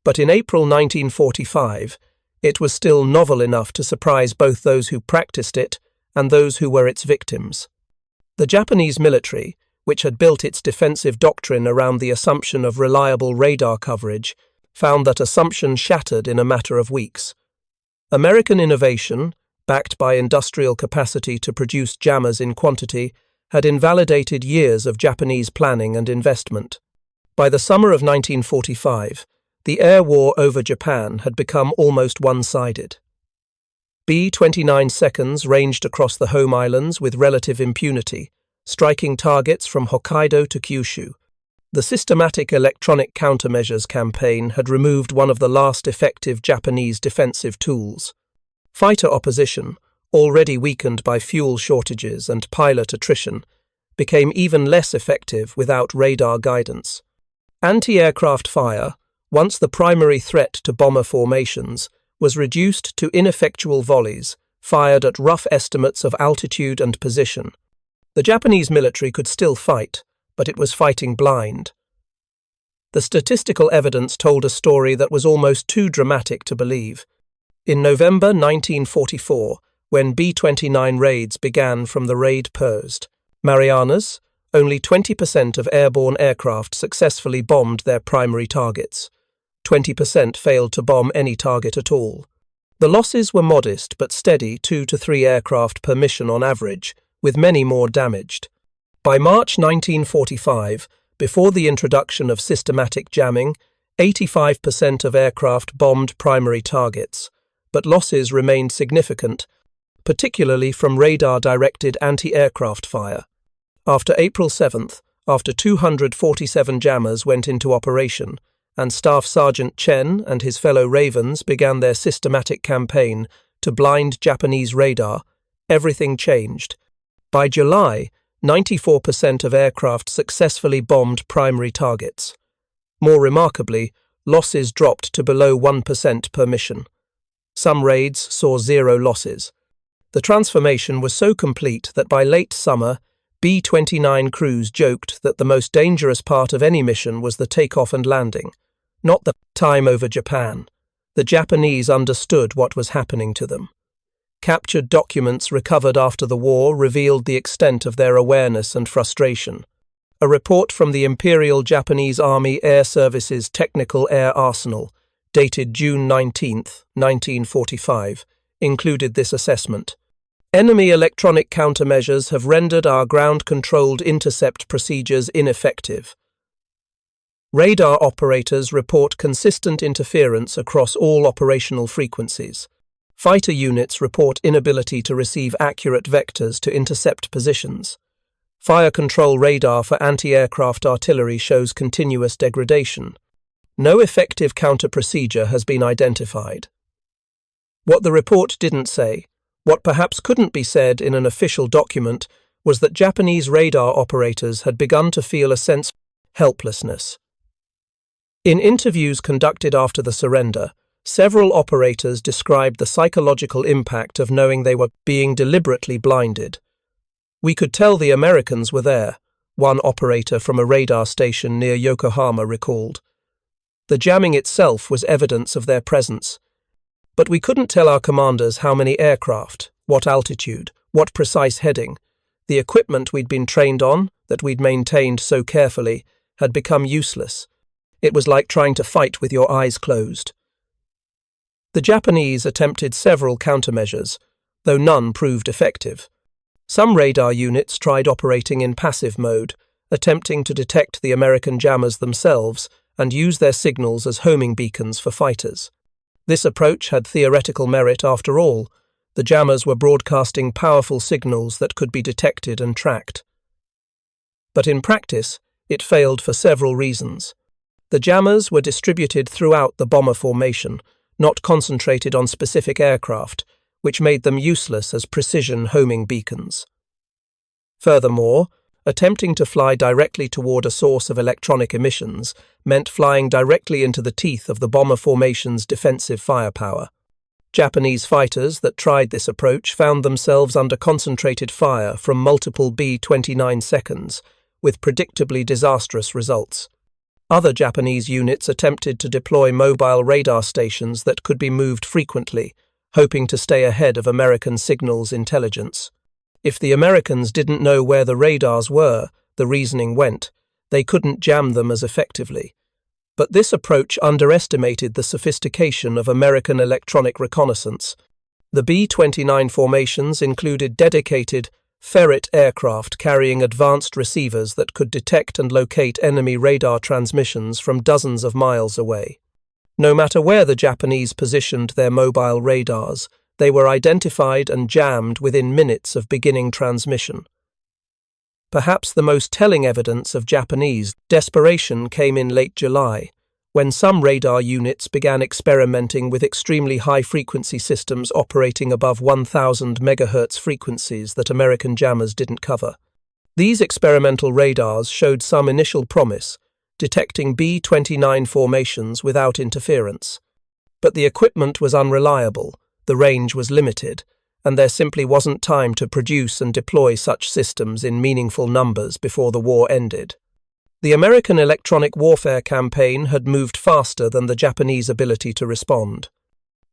But in April 1945, it was still novel enough to surprise both those who practiced it and those who were its victims. The Japanese military, which had built its defensive doctrine around the assumption of reliable radar coverage, found that assumption shattered in a matter of weeks. American innovation, backed by industrial capacity to produce jammers in quantity, had invalidated years of Japanese planning and investment. By the summer of 1945, the air war over Japan had become almost one-sided. B-29 seconds ranged across the home islands with relative impunity, striking targets from Hokkaido to Kyushu. The systematic electronic countermeasures campaign had removed one of the last effective Japanese defensive tools. Fighter opposition, already weakened by fuel shortages and pilot attrition, became even less effective without radar guidance. Anti-aircraft fire, once the primary threat to bomber formations, was reduced to ineffectual volleys, fired at rough estimates of altitude and position. The Japanese military could still fight, but it was fighting blind. The statistical evidence told a story that was almost too dramatic to believe. In November 1944, when B-29 raids began from the raid posed, Marianas, only 20% of airborne aircraft successfully bombed their primary targets. 20% failed to bomb any target at all. The losses were modest but steady, 2 to 3 aircraft per mission on average, with many more damaged. By March 1945, before the introduction of systematic jamming, 85% of aircraft bombed primary targets, but losses remained significant, particularly from radar-directed anti-aircraft fire. After April 7th, after 247 jammers went into operation, and Staff Sergeant Chen and his fellow Ravens began their systematic campaign to blind Japanese radar, everything changed. By July, 94% of aircraft successfully bombed primary targets. More remarkably, losses dropped to below 1% per mission. Some raids saw 0 losses. The transformation was so complete that by late summer, B-29 crews joked that the most dangerous part of any mission was the takeoff and landing, not the time over Japan. The Japanese understood what was happening to them. Captured documents recovered after the war revealed the extent of their awareness and frustration. A report from the Imperial Japanese Army Air Service's Technical Air Arsenal, dated June 19, 1945, included this assessment. Enemy electronic countermeasures have rendered our ground-controlled intercept procedures ineffective. Radar operators report consistent interference across all operational frequencies. Fighter units report inability to receive accurate vectors to intercept positions. Fire control radar for anti-aircraft artillery shows continuous degradation. No effective counter-procedure has been identified. What the report didn't say, what perhaps couldn't be said in an official document, was that Japanese radar operators had begun to feel a sense of helplessness. In interviews conducted after the surrender, several operators described the psychological impact of knowing they were being deliberately blinded. "We could tell the Americans were there," one operator from a radar station near Yokohama recalled. "The jamming itself was evidence of their presence. But we couldn't tell our commanders how many aircraft, what altitude, what precise heading. The equipment we'd been trained on, that we'd maintained so carefully, had become useless. It was like trying to fight with your eyes closed." The Japanese attempted several countermeasures, though none proved effective. Some radar units tried operating in passive mode, attempting to detect the American jammers themselves and use their signals as homing beacons for fighters. This approach had theoretical merit after all. The jammers were broadcasting powerful signals that could be detected and tracked. But in practice, it failed for several reasons. The jammers were distributed throughout the bomber formation, not concentrated on specific aircraft, which made them useless as precision homing beacons. Furthermore, attempting to fly directly toward a source of electronic emissions meant flying directly into the teeth of the bomber formation's defensive firepower. Japanese fighters that tried this approach found themselves under concentrated fire from multiple B-29 seconds, with predictably disastrous results. Other Japanese units attempted to deploy mobile radar stations that could be moved frequently, hoping to stay ahead of American signals intelligence. If the Americans didn't know where the radars were, the reasoning went, they couldn't jam them as effectively. But this approach underestimated the sophistication of American electronic reconnaissance. The B-29 formations included dedicated ferret aircraft carrying advanced receivers that could detect and locate enemy radar transmissions from dozens of miles away. No matter where the Japanese positioned their mobile radars, they were identified and jammed within minutes of beginning transmission. Perhaps the most telling evidence of Japanese desperation came in late July, when some radar units began experimenting with extremely high-frequency systems operating above 1,000 MHz frequencies that American jammers didn't cover. These experimental radars showed some initial promise, detecting B-29 formations without interference. But the equipment was unreliable, the range was limited, and there simply wasn't time to produce and deploy such systems in meaningful numbers before the war ended. The American electronic warfare campaign had moved faster than the Japanese ability to respond.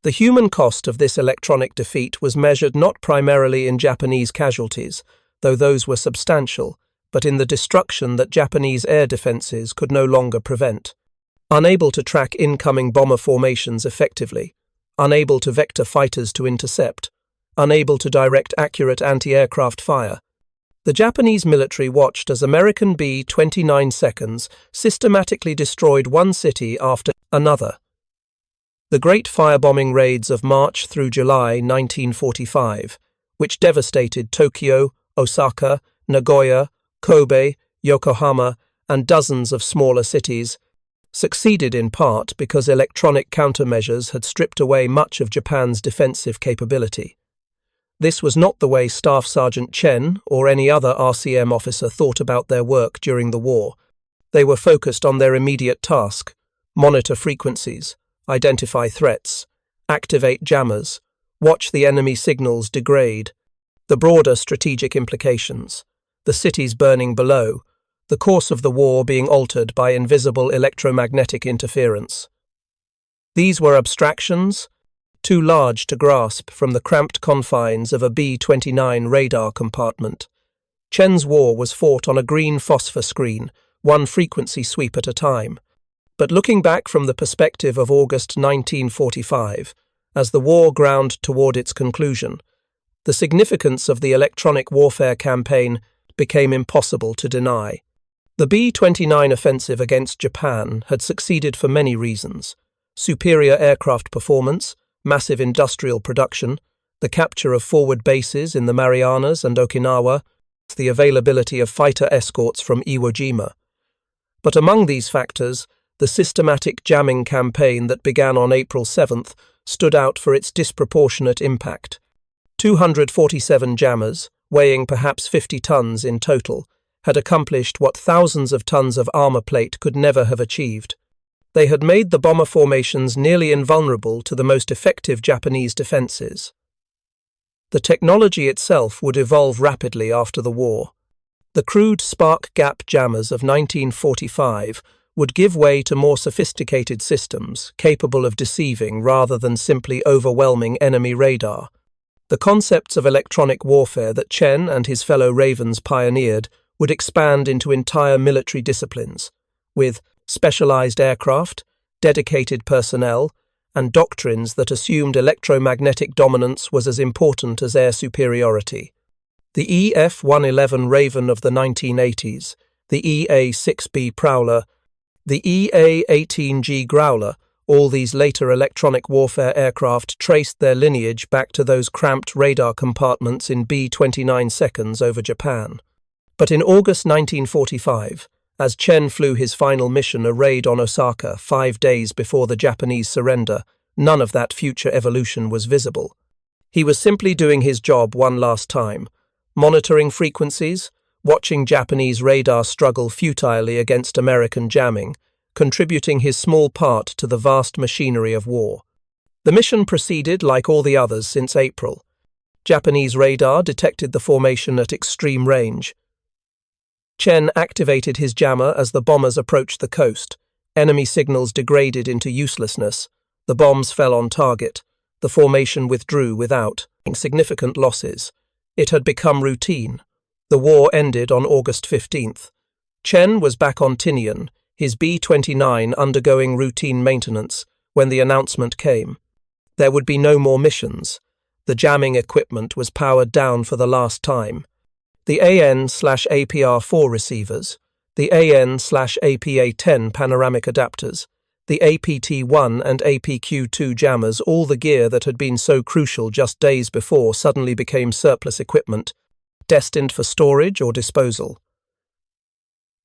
The human cost of this electronic defeat was measured not primarily in Japanese casualties, though those were substantial, but in the destruction that Japanese air defenses could no longer prevent. Unable to track incoming bomber formations effectively, unable to vector fighters to intercept, unable to direct accurate anti-aircraft fire, the Japanese military watched as American B-29 seconds systematically destroyed one city after another. The great firebombing raids of March through July 1945, which devastated Tokyo, Osaka, Nagoya, Kobe, Yokohama, and dozens of smaller cities, succeeded in part because electronic countermeasures had stripped away much of Japan's defensive capability. This was not the way Staff Sergeant Chen or any other RCM officer thought about their work during the war. They were focused on their immediate task: monitor frequencies, identify threats, activate jammers, watch the enemy signals degrade. The broader strategic implications, the cities burning below, the course of the war being altered by invisible electromagnetic interference. These were abstractions, too large to grasp from the cramped confines of a B-29 radar compartment. Chen's war was fought on a green phosphor screen, one frequency sweep at a time. But looking back from the perspective of August 1945, as the war ground toward its conclusion, the significance of the electronic warfare campaign became impossible to deny. The B-29 offensive against Japan had succeeded for many reasons: superior aircraft performance, massive industrial production, the capture of forward bases in the Marianas and Okinawa, the availability of fighter escorts from Iwo Jima. But among these factors, the systematic jamming campaign that began on April 7th stood out for its disproportionate impact. 247 jammers, weighing perhaps 50 tons in total, had accomplished what thousands of tons of armor plate could never have achieved. They had made the bomber formations nearly invulnerable to the most effective Japanese defenses. The technology itself would evolve rapidly after the war. The crude spark gap jammers of 1945 would give way to more sophisticated systems capable of deceiving rather than simply overwhelming enemy radar. The concepts of electronic warfare that Chen and his fellow Ravens pioneered would expand into entire military disciplines, with specialized aircraft, dedicated personnel, and doctrines that assumed electromagnetic dominance was as important as air superiority. The EF-111 Raven of the 1980s, the EA-6B Prowler, the EA-18G Growler, all these later electronic warfare aircraft traced their lineage back to those cramped radar compartments in B-29 seconds over Japan. But in August 1945, as Chen flew his final mission, a raid on Osaka 5 days before the Japanese surrender, none of that future evolution was visible. He was simply doing his job one last time, monitoring frequencies, watching Japanese radar struggle futilely against American jamming, contributing his small part to the vast machinery of war. The mission proceeded like all the others since April. Japanese radar detected the formation at extreme range. Chen activated his jammer as the bombers approached the coast. Enemy signals degraded into uselessness. The bombs fell on target. The formation withdrew without significant losses. It had become routine. The war ended on August 15th. Chen was back on Tinian, his B-29 undergoing routine maintenance, when the announcement came. There would be no more missions. The jamming equipment was powered down for the last time. The AN/APR-4 receivers, the AN/APA-10 panoramic adapters, the APT-1 and APQ-2 jammers, all the gear that had been so crucial just days before, suddenly became surplus equipment, destined for storage or disposal.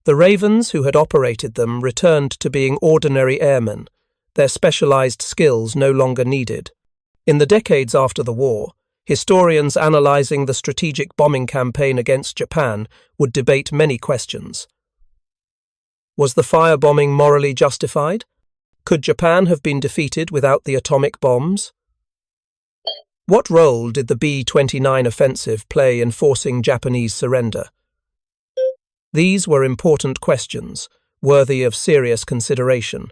The Ravens who had operated them returned to being ordinary airmen, their specialized skills no longer needed. In the decades after the war, historians analyzing the strategic bombing campaign against Japan would debate many questions. Was the firebombing morally justified? Could Japan have been defeated without the atomic bombs? What role did the B-29 offensive play in forcing Japanese surrender? These were important questions, worthy of serious consideration.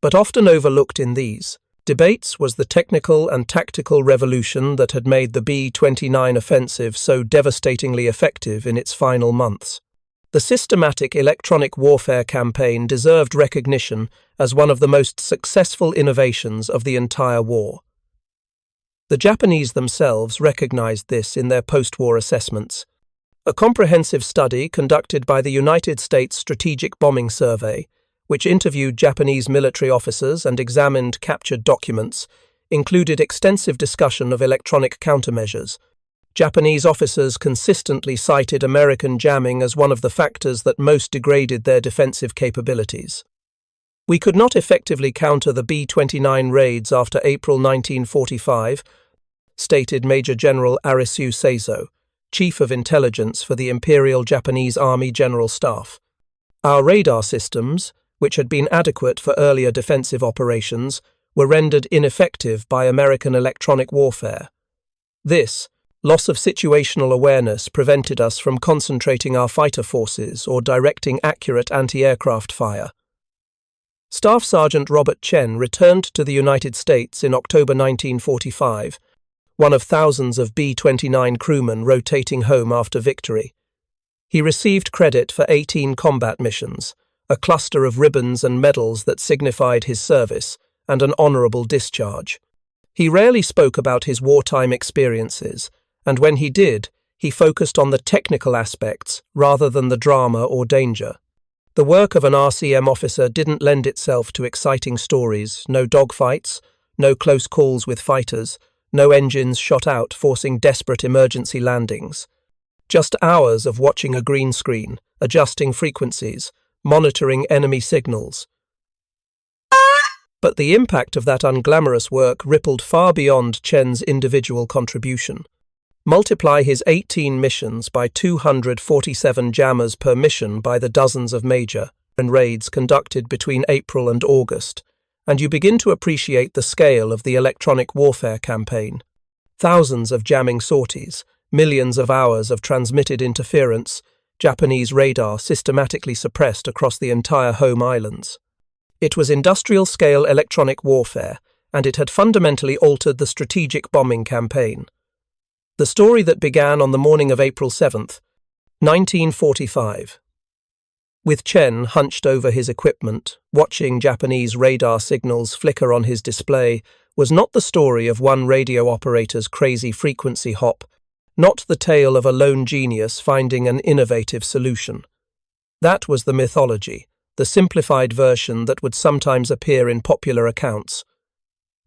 But often overlooked in these debates was the technical and tactical revolution that had made the B-29 offensive so devastatingly effective in its final months. The systematic electronic warfare campaign deserved recognition as one of the most successful innovations of the entire war. The Japanese themselves recognized this in their post-war assessments. A comprehensive study conducted by the United States Strategic Bombing Survey, which interviewed Japanese military officers and examined captured documents, included extensive discussion of electronic countermeasures. Japanese officers consistently cited American jamming as one of the factors that most degraded their defensive capabilities. We could not effectively counter the B-29 raids after April 1945, stated Major General Arisu Seizo, Chief of Intelligence for the Imperial Japanese Army General Staff. Our radar systems, which had been adequate for earlier defensive operations, were rendered ineffective by American electronic warfare. This loss of situational awareness prevented us from concentrating our fighter forces or directing accurate anti-aircraft fire. Staff Sergeant Robert Chen returned to the United States in October 1945, one of thousands of B-29 crewmen rotating home after victory. He received credit for 18 combat missions, a cluster of ribbons and medals that signified his service, and an honorable discharge. He rarely spoke about his wartime experiences, and when he did, he focused on the technical aspects rather than the drama or danger. The work of an RCM officer didn't lend itself to exciting stories, no dogfights, no close calls with fighters, no engines shot out forcing desperate emergency landings. Just hours of watching a green screen, adjusting frequencies, monitoring enemy signals. But the impact of that unglamorous work rippled far beyond Chen's individual contribution. Multiply his 18 missions by 247 jammers per mission by the dozens of major raids conducted between April and August, and you begin to appreciate the scale of the electronic warfare campaign. Thousands of jamming sorties, millions of hours of transmitted interference, Japanese radar systematically suppressed across the entire home islands. It was industrial-scale electronic warfare, and it had fundamentally altered the strategic bombing campaign. The story that began on the morning of April 7th, 1945. With Chen hunched over his equipment, watching Japanese radar signals flicker on his display, was not the story of one radio operator's crazy frequency hop, not the tale of a lone genius finding an innovative solution. That was the mythology, the simplified version that would sometimes appear in popular accounts.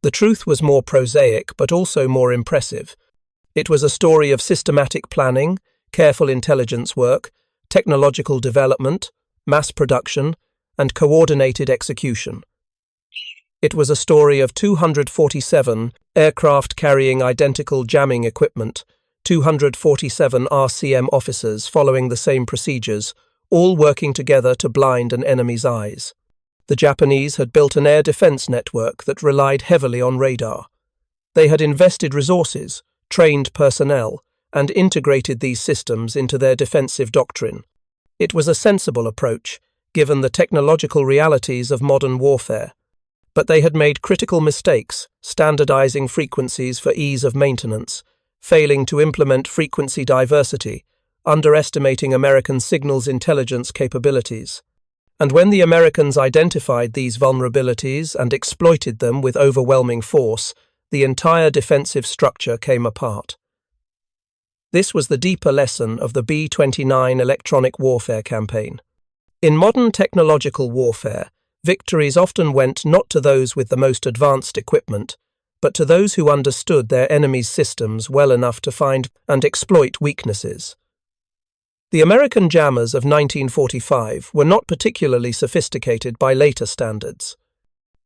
The truth was more prosaic, but also more impressive. It was a story of systematic planning, careful intelligence work, technological development, mass production, and coordinated execution. It was a story of 247 aircraft carrying identical jamming equipment, 247 RCM officers following the same procedures, all working together to blind an enemy's eyes. The Japanese had built an air defense network that relied heavily on radar. They had invested resources, trained personnel, and integrated these systems into their defensive doctrine. It was a sensible approach, given the technological realities of modern warfare. But they had made critical mistakes, standardizing frequencies for ease of maintenance, failing to implement frequency diversity, underestimating American signals intelligence capabilities. And when the Americans identified these vulnerabilities and exploited them with overwhelming force, the entire defensive structure came apart. This was the deeper lesson of the B-29 electronic warfare campaign. In modern technological warfare, victories often went not to those with the most advanced equipment, but to those who understood their enemy's systems well enough to find and exploit weaknesses. The American jammers of 1945 were not particularly sophisticated by later standards.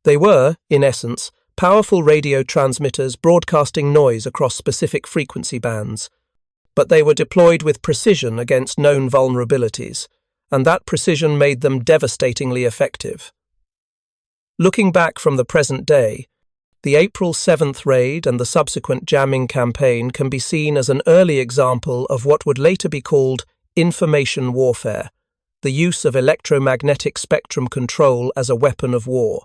They were, in essence, powerful radio transmitters broadcasting noise across specific frequency bands, but they were deployed with precision against known vulnerabilities, and that precision made them devastatingly effective. Looking back from the present day, the April 7th raid and the subsequent jamming campaign can be seen as an early example of what would later be called information warfare, the use of electromagnetic spectrum control as a weapon of war.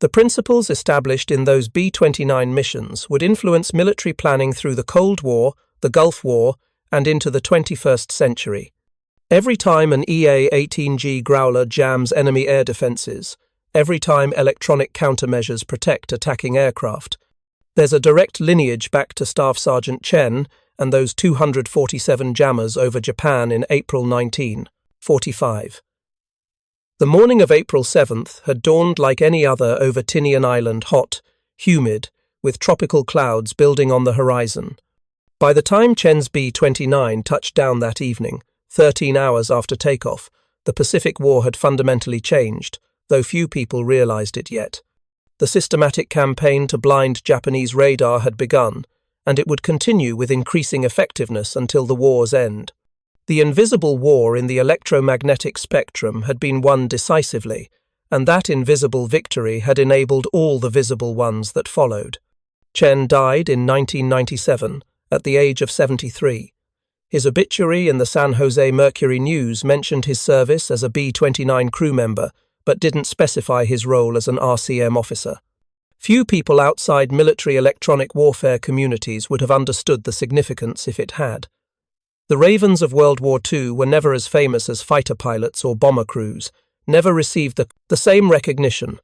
The principles established in those B-29 missions would influence military planning through the Cold War, the Gulf War, and into the 21st century. Every time an EA-18G Growler jams enemy air defenses, every time electronic countermeasures protect attacking aircraft, there's a direct lineage back to Staff Sergeant Chen and those 247 jammers over Japan in April 1945. The morning of April 7th had dawned like any other over Tinian Island, hot, humid, with tropical clouds building on the horizon. By the time Chen's B-29 touched down that evening, 13 hours after takeoff, the Pacific War had fundamentally changed, though few people realized it yet. The systematic campaign to blind Japanese radar had begun, and it would continue with increasing effectiveness until the war's end. The invisible war in the electromagnetic spectrum had been won decisively, and that invisible victory had enabled all the visible ones that followed. Chen died in 1997, at the age of 73. His obituary in the San Jose Mercury News mentioned his service as a B-29 crew member, but didn't specify his role as an RCM officer. Few people outside military electronic warfare communities would have understood the significance if it had. The Ravens of World War II were never as famous as fighter pilots or bomber crews, never received the same recognition.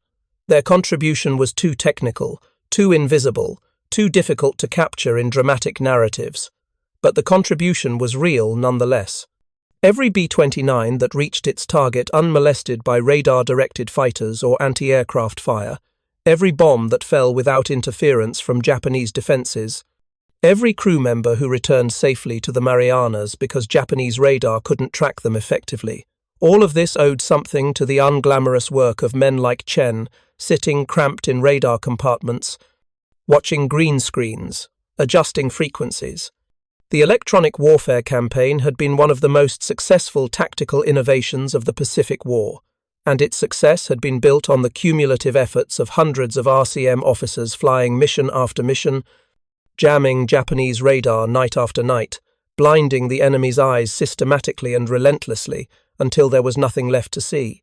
Their contribution was too technical, too invisible, too difficult to capture in dramatic narratives. but the contribution was real nonetheless. Every B-29 that reached its target unmolested by radar-directed fighters or anti-aircraft fire, every bomb that fell without interference from Japanese defenses, every crew member who returned safely to the Marianas because Japanese radar couldn't track them effectively, all of this owed something to the unglamorous work of men like Chen, sitting cramped in radar compartments, watching green screens, adjusting frequencies. The electronic warfare campaign had been one of the most successful tactical innovations of the Pacific War, and its success had been built on the cumulative efforts of hundreds of RCM officers flying mission after mission, jamming Japanese radar night after night, blinding the enemy's eyes systematically and relentlessly until there was nothing left to see.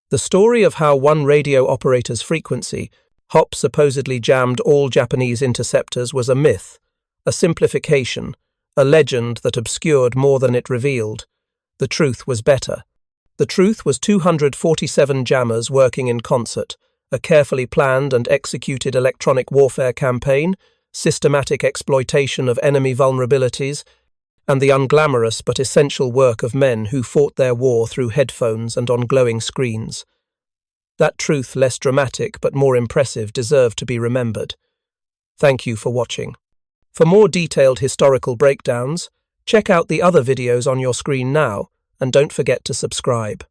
The story of how one radio operator's frequency, HOP, supposedly jammed all Japanese interceptors was a myth, a simplification, a legend that obscured more than it revealed. The truth was better. The truth was 247 jammers working in concert, a carefully planned and executed electronic warfare campaign, systematic exploitation of enemy vulnerabilities, and the unglamorous but essential work of men who fought their war through headphones and on glowing screens. That truth, less dramatic but more impressive, deserved to be remembered. Thank you for watching. For more detailed historical breakdowns, check out the other videos on your screen now, and don't forget to subscribe.